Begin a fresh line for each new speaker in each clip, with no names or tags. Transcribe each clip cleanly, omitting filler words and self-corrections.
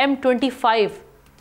M25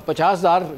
50,000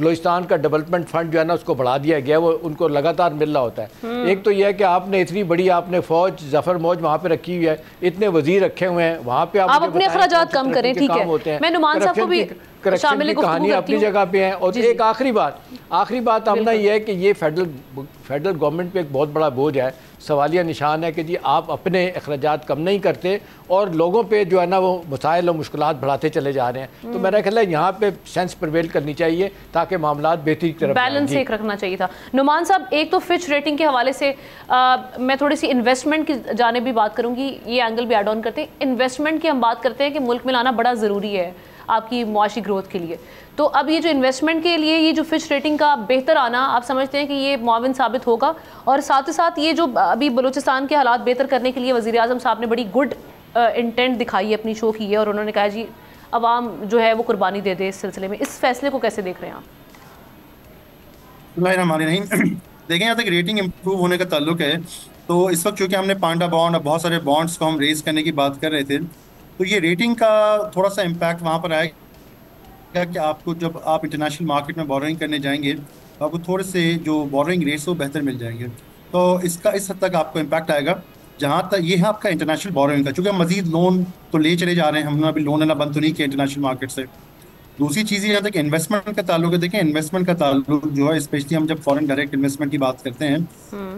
Balochistan کا development fund جو ہے نا اس کو بڑھا دیا گیا ہے, وہ ان کو لگاتار مل رہا ہوتا ہے. ایک تو یہ ہے کہ آپ نے اتنی بڑی آپ نے فوج ظفر موج وہاں پہ رکی ہوئی ہے, اتنے وزیر رکھے ہوئے ہیں وہاں پہ, آپ
اپنے اخراجات کم کریں, ٹھیک ہے, میں نعمان صاحب کو بھی
کرپشن کی کہانی اپنی جگہ پہ ہیں. اور ایک آخری بات آمدہ یہ ہے کہ یہ فیڈرل گورنمنٹ پہ ایک بہت بڑا بوجھ ہے, سوالیہ نشان ہے کہ جی آپ اپنے اخراجات کم نہیں کرتے اور لوگوں پہ جو ہے نا وہ مسائل اور مشکلات بڑھاتے چلے جا رہے ہیں. تو میرا خیال ہے یہاں پہ سینس پرویل کرنی چاہیے تاکہ معاملات بہتری کی طرف
بیلنس ایک رکھنا چاہیے تھا. نعمان صاحب, ایک تو فچ ریٹنگ کے حوالے سے میں تھوڑی سی انویسٹمنٹ کی جانب بھی بات کروں گی, یہ اینگل بھی ایڈ آن کرتے ہیں. انویسٹمنٹ کی ہم بات کرتے ہیں کہ ملک میں لانا بڑا ضروری ہے آپ کی معاشی گروتھ کے لیے, تو اب یہ جو انویسٹمنٹ کے لیے یہ جو فچ ریٹنگ کا بہتر آنا, آپ سمجھتے ہیں کہ یہ معاون ثابت ہوگا؟ اور ساتھ ہی ساتھ یہ جو ابھی بلوچستان کے حالات بہتر کرنے کے لیے وزیر اعظم صاحب نے بڑی گڈ انٹینٹ دکھائی ہے, اپنی شو کی ہے, اور انہوں نے کہا جی عوام جو ہے وہ قربانی دے دے اس سلسلے میں, اس فیصلے کو کیسے دیکھ رہے ہیں آپ؟
دیکھیں یہاں تک ریٹنگ امپروو ہونے کا تعلق ہے تو اس وقت چونکہ ہم نے پانڈا بانڈ اور بہت سارے بانڈس کو ہم ریز کرنے کی بات کر رہے تھے, تو یہ ریٹنگ کا تھوڑا سا امپیکٹ وہاں پر آئے گا کہ آپ کو جب آپ انٹرنیشنل مارکیٹ میں بورونگ کرنے جائیں گے تو آپ کو تھوڑے سے جو بورونگ ریٹس وہ بہتر مل جائیں گے. تو اس حد تک آپ کو امپیکٹ آئے گا. جہاں تک یہ ہے آپ کا انٹرنیشنل بورونگ کا, چونکہ ہم مزید لون تو لے چلے جا رہے ہیں, ہم نے ابھی لون لینا بند تو نہیں کیا انٹرنیشنل مارکیٹ سے. دوسری چیز یہ ہے کہ انویسٹمنٹ کا تعلق ہے. دیکھیں انویسٹمنٹ کا تعلق جو ہے اسپیشلی ہم جب فارن ڈائریکٹ انویسٹمنٹ کی بات کرتے ہیں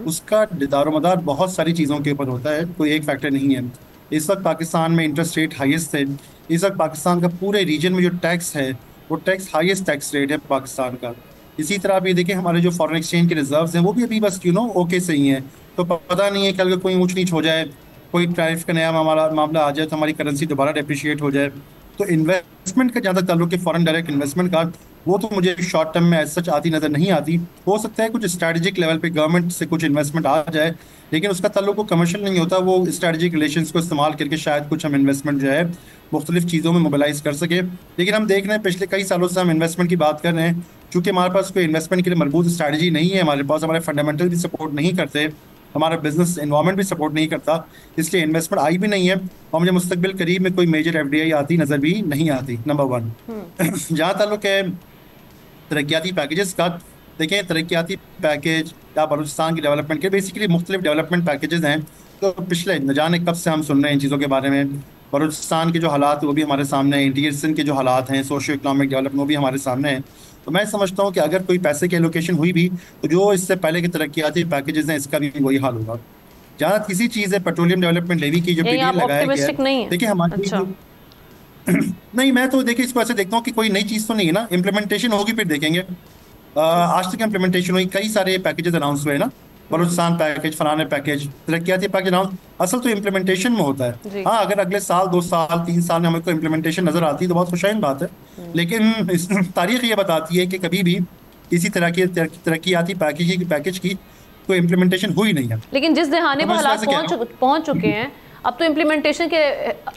اس کا دار و مدار بہت ساری چیزوں کے اوپر ہوتا ہے, کوئی ایک فیکٹر نہیں ہے. اس وقت پاکستان میں انٹرسٹ ریٹ ہائیسٹ ہے, اس وقت پاکستان کا پورے ریجن میں جو ٹیکس ہے وہ ٹیکس ہائیسٹ ٹیکس ریٹ ہے پاکستان کا. اسی طرح آپ یہ دیکھیں ہمارے جو فارن ایکسچینج کے ریزروز ہیں وہ بھی ابھی بس اوکے سے ہی ہیں, تو پتہ نہیں ہے کہ اگر کوئی اونچ نیچ ہو جائے, کوئی ٹیرف کا نیا معاملہ آ جائے تو ہماری کرنسی دوبارہ ڈیپریشیٹ ہو جائے. تو انویسٹمنٹ کا جہاں تک تعلق ہے فارن ڈائریکٹ انویسٹمنٹ کا, وہ تو مجھے شارٹ ٹرم میں ایز سچ آتی نظر نہیں آتی. ہو سکتا ہے کچھ اسٹریٹجک لیول پہ گورنمنٹ سے کچھ انویسٹمنٹ آ جائے, لیکن اس کا تعلق وہ کمرشل نہیں ہوتا, وہ اسٹریٹجک ریلیشنس کو استعمال کر کے شاید کچھ ہم انویسٹمنٹ جو ہے مختلف چیزوں میں موبلائز کر سکے. لیکن ہم دیکھ رہے ہیں پچھلے کئی سالوں سے ہم انویسٹمنٹ کی بات کر رہے ہیں, چونکہ ہمارے پاس کوئی انویسٹمنٹ کے لیے مربوط اسٹریٹجی نہیں ہے, ہمارے پاس ہمارے فنڈامنٹل بھی سپورٹ نہیں کرتے, ہمارا بزنس انوائرمنٹ بھی سپورٹ نہیں کرتا, اس لیے انویسٹمنٹ آئی بھی نہیں ہے, اور مجھے مستقبل قریب میں کوئی میجر ایف ڈی آئی آتی نظر بھی نہیں آتی. نمبر 1 جہاں تعلق ہے ترقیاتی پیکیجز کا, دیکھیں ترقیاتی پیکیج یا بلوچستان کی ڈیولپمنٹ کے بیسیکلی مختلف ڈیولپمنٹ پیکیجز ہیں, تو پچھلے نہ جانے کب سے ہم سن رہے ہیں ان چیزوں کے بارے میں. بلوچستان کے جو حالات وہ بھی ہمارے سامنے ہیں, انٹیریئر کے جو حالات ہیں, سوشو اکنامک ڈیولپمنٹ وہ بھی ہمارے سامنے ہیں. تو میں سمجھتا ہوں کہ اگر کوئی پیسے کی ایلوکیشن ہوئی بھی تو جو اس سے پہلے کے ترقیاتی پیکیجز ہیں اس کا بھی وہی حال ہوگا. جہاں کسی چیز ہے پیٹرولیم ڈیولپمنٹ لیوی کی جو پیریڈ لگایا گیا ہے, دیکھیں ہماری نہیں, میں تو دیکھیں اس کو ایسے دیکھتا ہوں کہ کوئی نئی چیز تو نہیں ہے نا, امپلیمنٹیشن ہوگی پھر دیکھیں گے. آج تک امپلیمنٹیشن ہوئی, کئی سارے پیکیجز اناؤنس ہوئے نا, بلوچستان پیکیج, فلانے پیکیج, ترقیاتی پیکیج اناؤنس, اصل تو امپلیمنٹیشن میں ہوتا ہے. ہاں اگر اگلے سال 2 سال 3 سال میں ہمیں کوئی امپلیمنٹیشن نظر آتی ہے تو بہت خوشائن بات ہے, لیکن تاریخ یہ بتاتی ہے کہ کبھی بھی کسی طرح کی ترقیاتی پیکیج کی کوئی امپلیمنٹیشن ہوئی نہیں ہے.
لیکن جس دہانے پر حالات پہنچ چکے ہیں اب تو امپلیمنٹیشن کے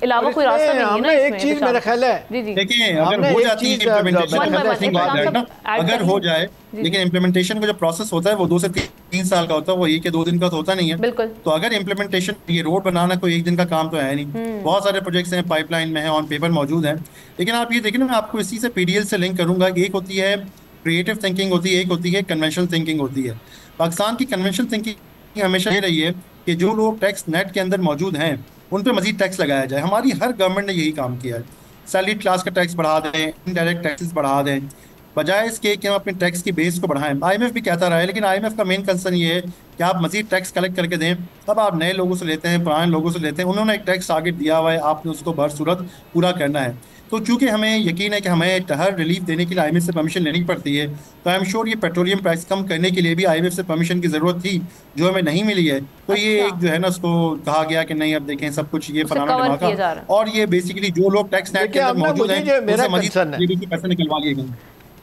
علاوہ کوئی راستہ نہیں ہے نا.
ایک چیز میرا خیال ہے,
دیکھیں اگر ہو جاتی ہے امپلیمنٹیشن, اگر ہو جائے, لیکن امپلیمنٹیشن کا جو پروسیس ہوتا ہے وہ 2 سے 3 سال کا ہوتا ہے, وہ 1 یا 2 دن کا تو ہوتا نہیں ہے. تو اگر امپلیمنٹیشن, یہ روڈ بنانا کوئی 1 دن کا کام تو ہے نہیں, بہت سارے پروجیکٹس ہیں پائپ لائن میں ہیں, آن پیپر موجود ہیں. لیکن آپ یہ دیکھیں نا, میں آپ کو اسی سے پی ڈی ایل سے لنک کروں گا. ایک ہوتی ہے کریٹو تھنکنگ ہوتی ہے, ایک ہوتی ہے کنونشنل تھنکنگ ہوتی ہے. پاکستان کی کنونشنل تھنکنگ ہمیشہ یہ رہی ہے کہ جو لوگ ٹیکس نیٹ کے اندر موجود ہیں ان پہ مزید ٹیکس لگایا جائے. ہماری ہر گورنمنٹ نے یہی کام کیا ہے, سیلریڈ کلاس کا ٹیکس بڑھا دیں, انڈائریکٹ ٹیکسز بڑھا دیں, بجائے اس کے کہ ہم اپنے ٹیکس کی بیس کو بڑھائیں. آئی ایم ایف بھی کہتا رہا ہے, لیکن آئی ایم ایف کا مین کنسرن یہ ہے کہ آپ مزید ٹیکس کلیکٹ کر کے دیں. اب آپ نئے لوگوں سے لیتے ہیں, پرانے لوگوں سے لیتے ہیں, انہوں نے ایک ٹیکس ٹارگیٹ دیا ہوا ہے, آپ نے اس کو بہرصورت پورا کرنا ہے. تو چونکہ ہمیں یقین ہے کہ ہمیں ہر ریلیف دینے کے لیے آئی ایم ایف سے پرمیشن لینی پڑتی ہے, تو آئی ایم شیور یہ پیٹرولیم پرائس کم کرنے کے لیے بھی آئی ایم ایف سے پرمیشن کی ضرورت تھی جو ہمیں نہیں ملی ہے. تو یہ ایک جو ہے نا اس کو کہا گیا کہ نہیں اب دیکھیں سب کچھ یہ فلانا دھماکہ, اور یہ بیسیکلی جو لوگ ٹیکس نیٹ کے اندر موجود ہیں ان سے مزید پیسے نکلوا لیے گئے.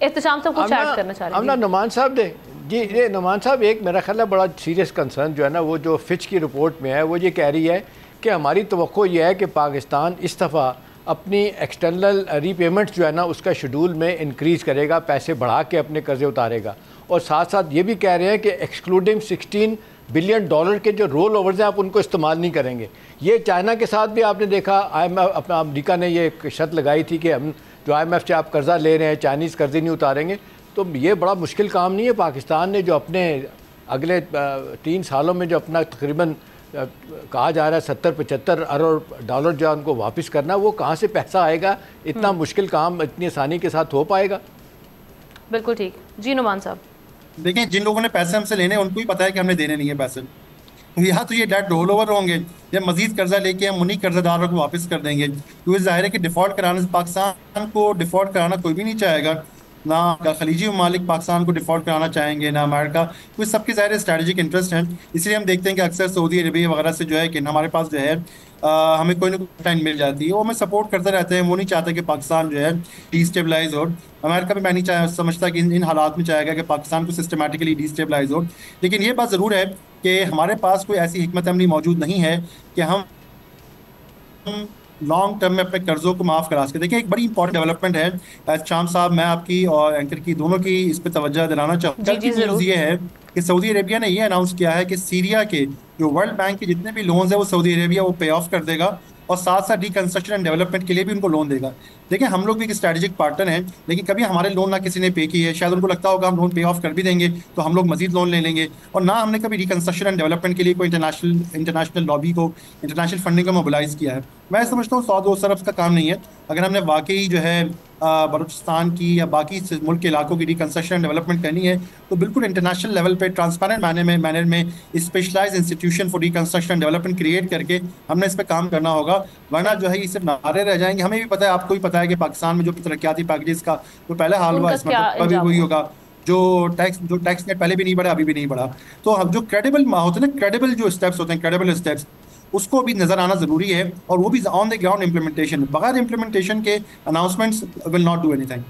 احتشام صاحب کچھ ایڈ کرنا چاہ رہے ہیں.
نعمان صاحب دیں جی. یہ نعمان صاحب ایک میرا خیال ہے بڑا سیریس کنسرن جو ہے نا وہ جو فچ کی رپورٹ میں ہے وہ یہ کہہ رہی ہے کہ ہماری توقع یہ ہے کہ پاکستان اس دفعہ اپنی ایکسٹرنل ری پیمنٹس جو ہے نا اس کا شیڈول میں انکریز کرے گا, پیسے بڑھا کے اپنے قرضے اتارے گا. اور ساتھ ساتھ یہ بھی کہہ رہے ہیں کہ ایکسکلوڈنگ $16 بلین کے جو رول اوورز ہیں آپ ان کو استعمال نہیں کریں گے. یہ چائنا کے ساتھ بھی آپ نے دیکھا, امریکہ نے یہ ایک شرط لگائی تھی کہ ہم جو آئی ایم ایف سے آپ قرضہ لے رہے ہیں چائنیز قرضے نہیں اتاریں گے. تو یہ بڑا مشکل کام نہیں ہے. پاکستان نے جو اپنے اگلے 3 سالوں میں جو اپنا تقریباً کہا جا رہا ہے 70-75 ارب ڈالر جو ان کو واپس کرنا, وہ کہاں سے پیسہ آئے گا؟ اتنا مشکل کام اتنی آسانی کے ساتھ ہو پائے گا؟
بالکل ٹھیک. جی نعمان صاحب,
دیکھیں جن لوگوں نے پیسے ہم سے لینے ان کو ہی پتا ہے کہ ہم نے دینے نہیں ہے پیسے. یہاں تو یہ ڈیٹ رول اوور ہوں گے یا مزید قرضہ لے کے ہم انہیں قرضہ داروں کو واپس کر دیں گے, کیونکہ ظاہر ہے کہ ڈیفالٹ کرانے سے پاکستان کو ڈیفالٹ کرانا کوئی بھی نہیں چاہے گا. نہ خلیجی ممالک پاکستان کو ڈیفالٹ کرانا چاہیں گے, نہ امریکہ, کیونکہ سب کے ظاہر اسٹریٹجک انٹرسٹ ہیں. اس لیے ہم دیکھتے ہیں کہ اکثر سعودی عربیہ وغیرہ سے جو ہے کہ ہمارے پاس جو ہے ہمیں کوئی نہ کوئی ٹائم مل جاتی ہے, وہ ہمیں سپورٹ کرتے رہتے ہیں. وہ نہیں چاہتے کہ پاکستان جو ہے ڈی اسٹیبلائز ہو. امریکہ بھی میں نہیں سمجھتا کہ ان حالات میں چاہے گا کہ پاکستان کو سسٹمیٹکلی ڈی اسٹیبلائز ہو. لیکن یہ بات ضرور ہے کہ ہمارے پاس کوئی ایسی حکمت عملی موجود نہیں ہے کہ ہم لانگ ٹرم میں اپنے قرضوں کو معاف کرا سکتے. دیکھیں ایک بڑی امپورٹنٹ ڈیولپمنٹ ہے شام صاحب, میں آپ کی اور اینکر کی دونوں کی اس پہ توجہ دلانا چاہوں گا. نیوز یہ ہے کہ سعودی عربیہ نے یہ اناؤنس کیا ہے کہ سیریا کے جو ورلڈ بینک کے جتنے بھی لونز ہیں وہ سعودی عربیہ وہ پے آف کر دے گا, اور ساتھ ساتھ ریکنسٹرکشن اینڈ ڈیولپمنٹ کے لیے بھی ان کو لون دے گا. دیکھیں ہم لوگ بھی ایک اسٹریٹجک پارٹنر ہیں, لیکن کبھی ہمارے لون نہ کسی نے پے کی ہے. شاید ان کو لگتا ہوگا ہم لون پے آف کر بھی دیں گے تو ہم لوگ مزید لون لے لیں گے, اور نہ ہم نے کبھی ریکنسٹرکشن اینڈ ڈیولپمنٹ کے لیے کوئی انٹرنیشنل لابی کو, انٹرنیشنل فنڈنگ کو موبلائز کیا ہے. میں سمجھتا ہوں 100-200 ارب کا کام نہیں ہے. اگر ہم نے واقعی جو ہے بلوچستان کی یا باقی ملک کے علاقوں کی ریکنسٹرکشن اینڈ ڈیولپمنٹ کرنی ہے تو بالکل انٹرنیشنل لیول پہ ٹرانسپیرنٹ مینر میں specialize institution for reconstruction and development create کر کے ہم نے اس پہ کام کرنا ہوگا, ورنہ جو ہے یہ صرف نعرے رہ جائیں گے. ہمیں بھی پتہ ہے, آپ کو بھی پتہ ہے کہ پاکستان میں جو ترقیاتی پیکیجز کا جو پہلے حال ہوا اس میں بھی وہی ہوگا. جو ٹیکس نیٹ پہلے بھی نہیں بڑھا, ابھی بھی نہیں بڑھا. تو جو کریڈیبل ہوتے ہیں نا, کریڈیبل جو اسٹیپس ہوتے ہیں, کریڈیبل اسٹیپس, اس کو بھی نظر آنا ضروری ہے, اور وہ بھی آن دی گراؤنڈ امپلیمنٹیشن. بغیر امپلیمنٹیشن کے announcements will not do any thing.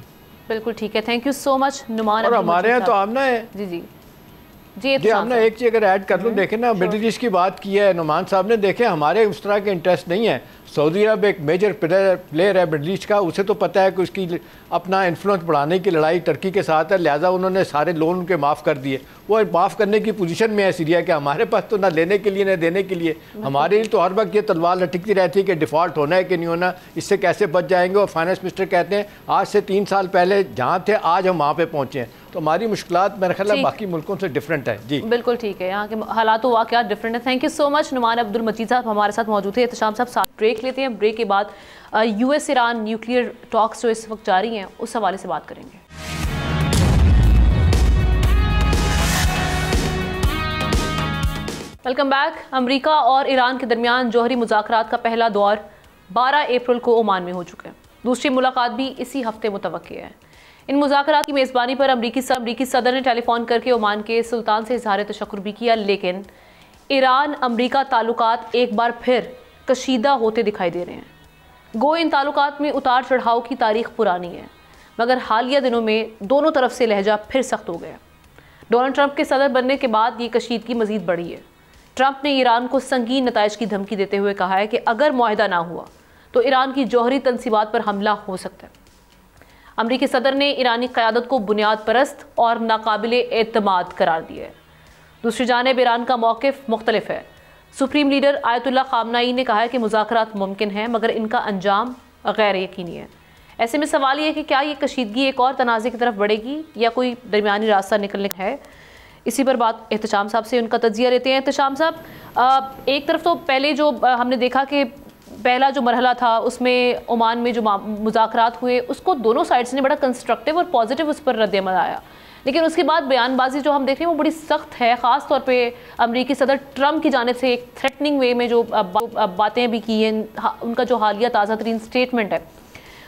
بالکل ٹھیک ہے, تھینک یو سو مچ نعمان.
اور ہمارے یہاں تو آمنہ ہے.
جی
آمنہ ایک چیز اگر ایڈ کر لوں, دیکھیں نا مڈل ایسٹ کی بات کی ہے نعمان صاحب نے, دیکھیں ہمارے اس طرح کے انٹرسٹ نہیں ہے. سعودی عرب ایک میجر پلیئر ہے مڈل ایسٹ کا, اسے تو پتہ ہے کہ اس کی اپنا انفلوئنس بڑھانے کی لڑائی ترکی کے ساتھ ہے, لہٰذا انہوں نے سارے لون ان کے معاف کر دیے. وہ معاف کرنے کی پوزیشن میں ہے سیریا کہ ہمارے پاس تو نہ لینے کے لیے نہ دینے کے لیے. ہمارے لیے تو ہر وقت یہ تلوار لٹکتی رہتی ہے کہ ڈیفالٹ ہونا ہے کہ نہیں ہونا, اس سے کیسے بچ جائیں گے. اور فائنانس منسٹر کہتے ہیں آج سے 3 سال پہلے جہاں تھے آج ہم وہاں پہ پہنچے ہیں. تو ہماری مشکلات میرا خیال ہے باقی ملکوں سے ڈفرینٹ ہے. جی
بالکل ٹھیک ہے, یہاں کے حالات و واقعات ڈفرینٹ ہیں. تھینک یو سو مچ. نعمان عبدالمجید صاحب ہمارے ساتھ موجود تھے. احتشام صاحب ساتھ بریک لیتے ہیں, بریک کے بعد یو ایس ایران نیوکلیئر ٹاکس جو اس وقت جاری ہیں اس حوالے سے بات کریں گے. Welcome back. امریکہ اور ایران کے درمیان جوہری مذاکرات کا پہلا دور 12 اپریل کو عمان میں ہو چکا ہے. دوسری ملاقات بھی اسی ہفتے متوقع ہے. ان مذاکرات کی میزبانی پر امریکی صدر نے ٹیلی فون کر کے عمان کے سلطان سے اظہار تشکر بھی کیا, لیکن ایران امریکہ تعلقات ایک بار پھر کشیدہ ہوتے دکھائی دے رہے ہیں. گو ان تعلقات میں اتار چڑھاؤ کی تاریخ پرانی ہے, مگر حالیہ دنوں میں دونوں طرف سے لہجہ پھر سخت ہو گیا. ڈونلڈ ٹرمپ کے صدر بننے کے بعد یہ کشیدگی مزید بڑھی ہے. ٹرمپ نے ایران کو سنگین نتائج کی دھمکی دیتے ہوئے کہا ہے کہ اگر معاہدہ نہ ہوا تو ایران کی جوہری تنصیبات پر حملہ ہو سکتا ہے. امریکی صدر نے ایرانی قیادت کو بنیاد پرست اور ناقابل اعتماد قرار دیا ہے. دوسری جانب ایران کا موقف مختلف ہے. سپریم لیڈر آیت اللہ خامنائی نے کہا ہے کہ مذاکرات ممکن ہیں مگر ان کا انجام غیر یقینی ہے. ایسے میں سوال یہ ہے کہ کیا یہ کشیدگی ایک اور تنازع کی طرف بڑھے گی یا کوئی درمیانی راستہ نکلنے کا ہے. اسی پر بات احتشام صاحب سے ان کا تجزیہ لیتے ہیں. احتشام صاحب, ایک طرف تو پہلے جو ہم نے دیکھا کہ پہلا جو مرحلہ تھا اس میں عمان میں جو مذاکرات ہوئے اس کو دونوں سائڈز نے بڑا کنسٹرکٹیو اور پازیٹیو اس پر رد عمل آیا, لیکن اس کے بعد بیان بازی جو ہم دیکھ رہے ہیں وہ بڑی سخت ہے. خاص طور پہ امریکی صدر ٹرمپ کی جانب سے ایک تھریٹننگ وے میں جو باتیں بھی کی ہیں, ان کا جو حالیہ تازہ ترین سٹیٹمنٹ ہے,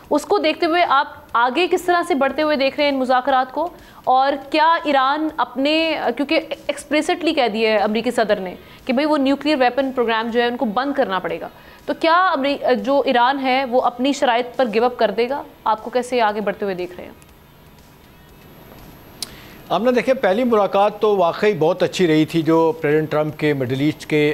اس کو دیکھتے ہوئے آپ آگے کس طرح سے بڑھتے ہوئے دیکھ رہے ہیں ان مذاکرات کو. اور کیا ایران اپنے, کیونکہ ایکسپریسٹلی کہہ دیا ہے امریکی صدر نے کہ بھئی وہ نیوکلیئر ویپن پروگرام جو ہے ان کو بند کرنا پڑے گا, تو کیا جو ایران ہے وہ اپنی شرائط پر گیو اپ کر دے گا؟ آپ کو کیسے آگے بڑھتے ہوئے دیکھ رہے ہیں؟
آپ نے دیکھیں پہلی ملاقات تو واقعی بہت اچھی رہی تھی. جو پریزیڈنٹ ٹرمپ کے مڈل ایسٹ کے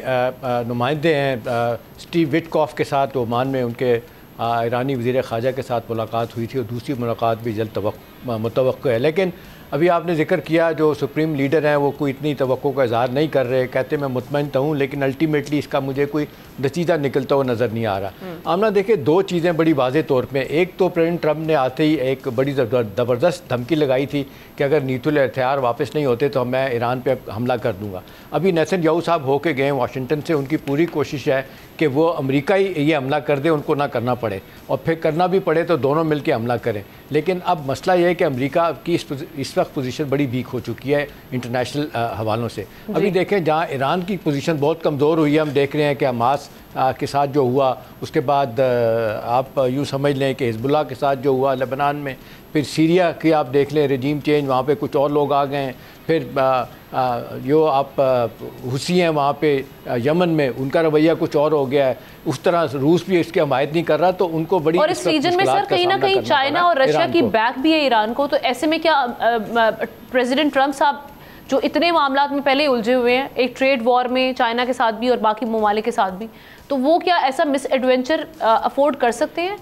نمائندے ہیں اسٹیو وٹکاف کے ساتھ عمان میں ان کے ایرانی وزیر خارجہ کے ساتھ ملاقات ہوئی تھی, اور دوسری ملاقات بھی جلد متوقع ہے. لیکن ابھی آپ نے ذکر کیا جو سپریم لیڈر ہیں وہ کوئی اتنی توقع کا اظہار نہیں کر رہے، کہتے میں مطمئن تو ہوں لیکن الٹیمیٹلی اس کا مجھے کوئی نتیجہ نکلتا ہوا نظر نہیں آ رہا۔ آمنہ دیکھیں دو چیزیں بڑی واضح طور پہ، ایک تو پریزیڈنٹ ٹرمپ نے آتے ہی ایک بڑی زبردست دھمکی لگائی تھی کہ اگر نیتو الہتھیار واپس نہیں ہوتے تو میں ایران پہ حملہ کر دوں گا۔ ابھی نیتن یاہو صاحب ہو کے گئے واشنگٹن سے، ان کی پوری کوشش ہے کہ وہ امریکہ ہی یہ حملہ کر دے، ان کو نہ کرنا پڑے، اور پھر کرنا بھی پڑے تو دونوں مل کے حملہ کریں۔ لیکن اب مسئلہ یہ ہے کہ امریکہ کی اس وقت پوزیشن بڑی ویک ہو چکی ہے انٹرنیشنل حوالوں سے۔ ابھی دیکھیں جہاں ایران کی پوزیشن بہت کمزور ہوئی ہے، ہم دیکھ رہے ہیں کہ حماس کے ساتھ جو ہوا، اس کے بعد آپ یوں سمجھ لیں کہ حزب اللہ کے ساتھ جو ہوا لبنان میں، پھر سیریا کی آپ دیکھ لیں رجیم چینج، وہاں پہ کچھ اور لوگ آ گئے ہیں، پھر جو آپ حوثی ہیں وہاں پہ یمن میں ان کا رویہ کچھ اور ہو گیا ہے، اس طرح روس بھی اس کی حمایت نہیں کر رہا، تو ان کو بڑی
اور اس ریجن میں سر کہیں نہ کہیں چائنا اور رشیا کی بیک بھی ہے ایران کو، تو ایسے میں کیا پریزیڈنٹ ٹرمپ صاحب جو اتنے معاملات میں پہلے الجھے ہوئے ہیں، ایک ٹریڈ وار میں چائنا کے ساتھ بھی اور باقی ممالک کے ساتھ بھی، تو وہ کیا ایسا مس ایڈونچر افورڈ کر سکتے ہیں؟